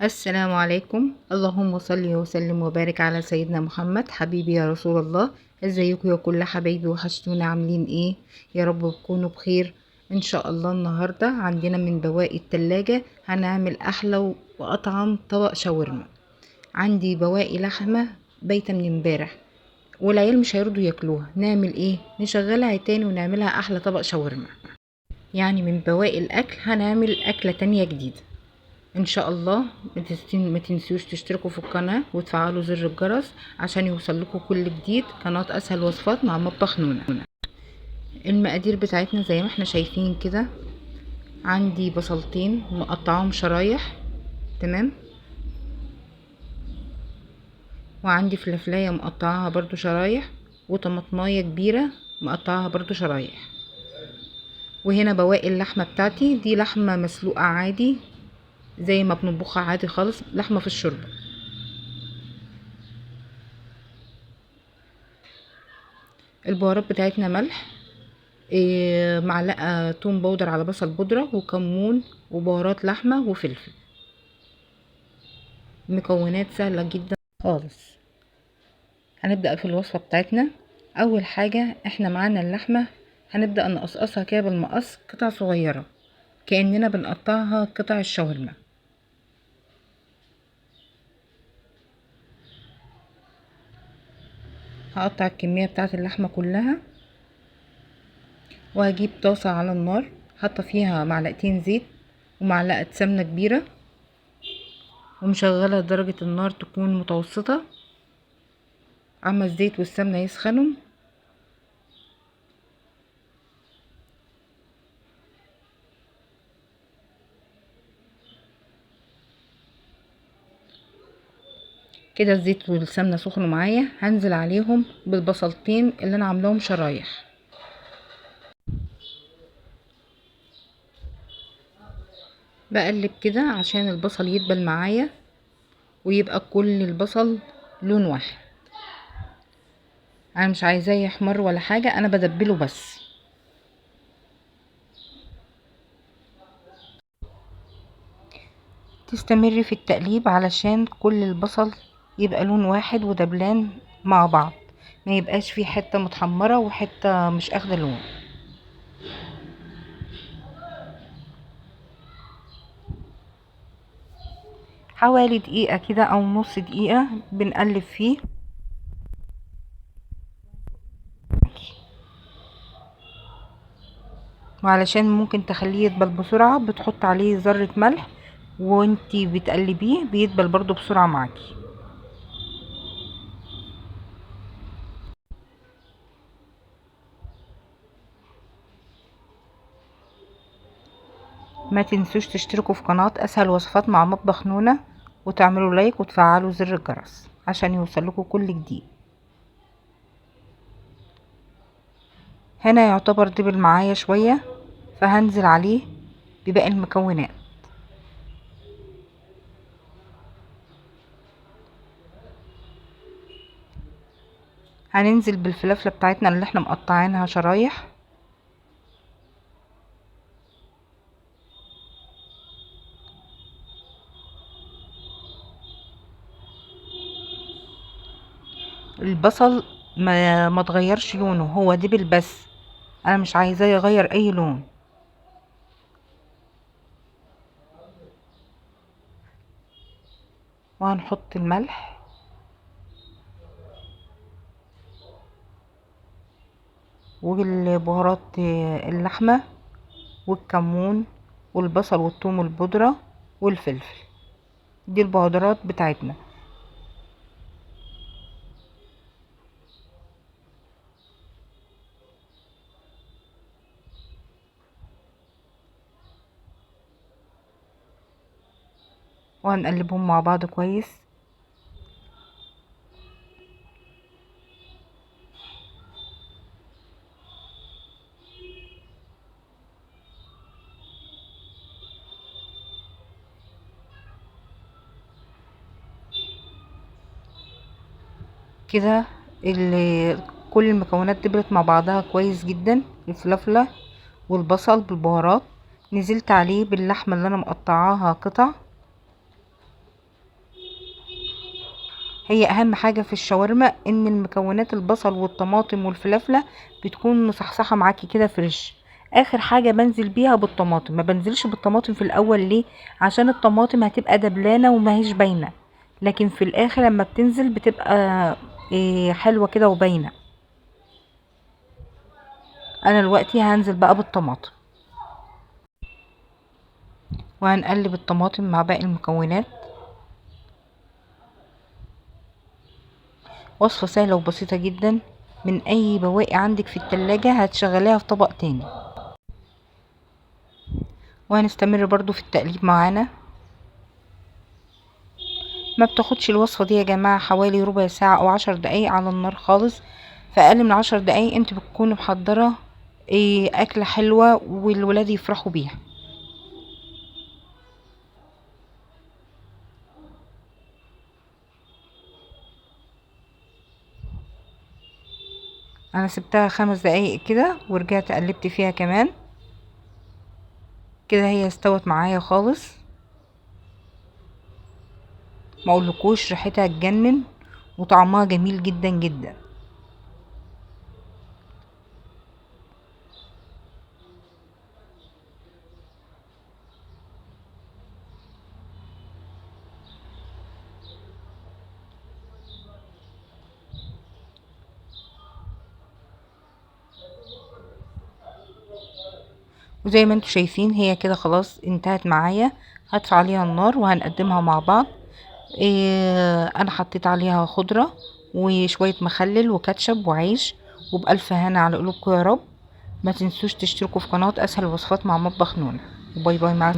السلام عليكم. اللهم صل وسلم وبارك على سيدنا محمد حبيبي يا رسول الله. ازيكم يا كل حبايبي، وحشتونا، عاملين ايه؟ يا رب تكونوا بخير ان شاء الله. النهارده عندنا من بواقي التلاجة هنعمل احلى واطعم طبق شاورما. عندي بواقي لحمه بايته من امبارح، والعيال مش هيرضوا ياكلوها. نعمل ايه؟ نشغلها تاني ونعملها احلى طبق شاورما. يعني من بواقي الاكل هنعمل اكله تانية جديده ان شاء الله. ما تنسوش تشتركوا في القناة وتفعلوا زر الجرس عشان يوصل لكم كل جديد. قناة اسهل وصفات مع مطبخ نونا. المقادير بتاعتنا زي ما احنا شايفين كده. عندي بصلتين مقطعهم شرايح، تمام، وعندي فلفلاية مقطعها برضو شرايح، وطماطماية كبيرة مقطعها برضو شرايح. وهنا بواقي اللحمة بتاعتي دي لحمة مسلوقة عادي زي ما بنطبخها عادي خالص، لحمة في الشوربة. البهارات بتاعتنا ملح، معلقة توم بودر على بصل بودرة وكمون وبهارات لحمة وفلفل. مكونات سهلة جدا خالص. هنبدأ في الوصفة بتاعتنا. اول حاجة احنا معانا اللحمة، هنبدأ نقصقصها كده بالمقص قطع صغيرة كأننا بنقطعها قطع الشاورما. هقطع الكمية بتاعت اللحمة كلها، وهجيب طاسة على النار حاطة فيها معلقتين زيت ومعلقة سمنة كبيرة، ومشغلة درجة النار تكون متوسطة اما الزيت والسمنة يسخنوا. كده الزيت والسمنة سخنوا معايا، هنزل عليهم بالبصلتين اللي انا عاملاهم شرايح. بقلب كده عشان البصل يدبل معايا ويبقى كل البصل لون واحد. انا مش عايزاه يحمر ولا حاجة، انا بدبله بس. تستمري في التقليب علشان كل البصل يبقى لون واحد ودبلان مع بعض، ما يبقاش في حتة متحمرة وحتة مش اخده لون. حوالي دقيقة كده او نص دقيقة بنقلب فيه. وعلشان ممكن تخليه يدبل بسرعة بتحط عليه ذرة ملح، وانتي بتقلبيه بيدبل برضو بسرعة معاكي. ما تنسوش تشتركوا في قناة اسهل وصفات مع مطبخ نونا، وتعملوا لايك وتفعلوا زر الجرس عشان يوصلكوا كل جديد. هنا يعتبر دبل معايا شوية، فهنزل عليه بباقي المكونات. هننزل بالفلافلة بتاعتنا اللي احنا مقطعينها شرايح، البصل ما تغيرش لونه، هو دبل بس، انا مش عايزاه يغير اي لون. وهنحط الملح والبهارات، اللحمة والكمون والبصل والثوم البودرة والفلفل، دي البهارات بتاعتنا. وهنقلبهم مع بعض كويس. كده كل المكونات دبلت مع بعضها كويس جدا. الفلفلة والبصل بالبهارات، نزلت عليه باللحمة اللي انا مقطعاها قطع، هي اهم حاجة في الشاورما ان المكونات البصل والطماطم والفلافلة بتكون مصحصحة معاكي كده فريش. اخر حاجة بنزل بيها بالطماطم، ما بنزلش بالطماطم في الاول ليه؟ عشان الطماطم هتبقى دبلانة وماهيش باينة، لكن في الاخر لما بتنزل بتبقى حلوة كده وباينة. انا دلوقتي هنزل بقى بالطماطم، وهنقلب الطماطم مع باقي المكونات. وصفة سهلة وبسيطة جدا، من اي بواقي عندك في التلاجة هتشغليها في طبق تاني. وهنستمر برضو في التقليب معانا. ما بتاخدش الوصفة دي يا جماعة حوالي ربع ساعة او 10 دقايق على النار خالص. في اقل من 10 دقايق انت بتكوني محضرة اكلة حلوة والولاد يفرحوا بيها. انا سبتها 5 دقايق كده ورجعت قلبت فيها كمان. كده هي استوت معايا خالص، ما اقولكوش ريحتها تجنن وطعمها جميل جدا جدا. وزي ما انتوا شايفين هي كده خلاص انتهت معايا. هطفي عليها النار وهنقدمها مع بعض. انا حطيت عليها خضرة وشوية مخلل وكاتشب وعيش، وبألف هنا على قلوبكم يا رب. ما تنسوش تشتركوا في قناة اسهل الوصفات مع مطبخ نونا. باي باي مع